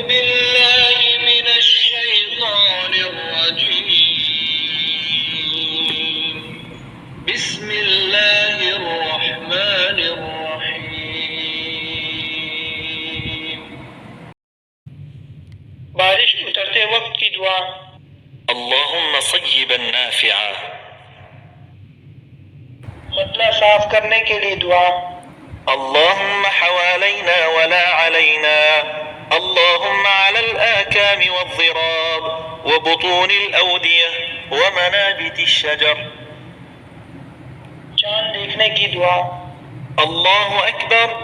بالله من الشيطان الرجيم بسم الله الرحمن الرحيم بارش اترتے وقت کی دعا اللهم صيبا نافعا مطلع صاف کرنے کے لیے دعا اللهم حوالينا ولا علينا اللهم على الآكام والضراب وبطون الأودية ومنابت الشجر چاند دیکھنے کی دعا الله أكبر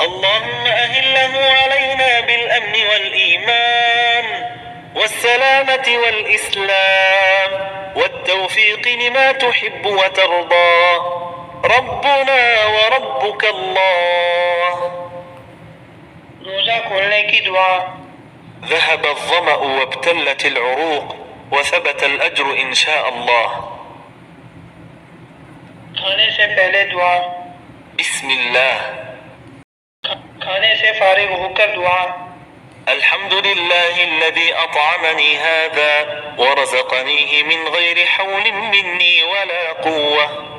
اللهم أهله علينا بالأمن والإيمان والسلامة والإسلام والتوفيق لما تحب وترضى ربنا وربك الله روزہ کھولنے کی دعا ذهب الظمأ وابتلت العروق وثبت الأجر إن شاء الله کھانے سے پہلے دعا بسم الله کھانے سے فارغ ہو کر دعا الحمد لله الذي أطعمني هذا ورزقنيه من غير حول مني ولا قوة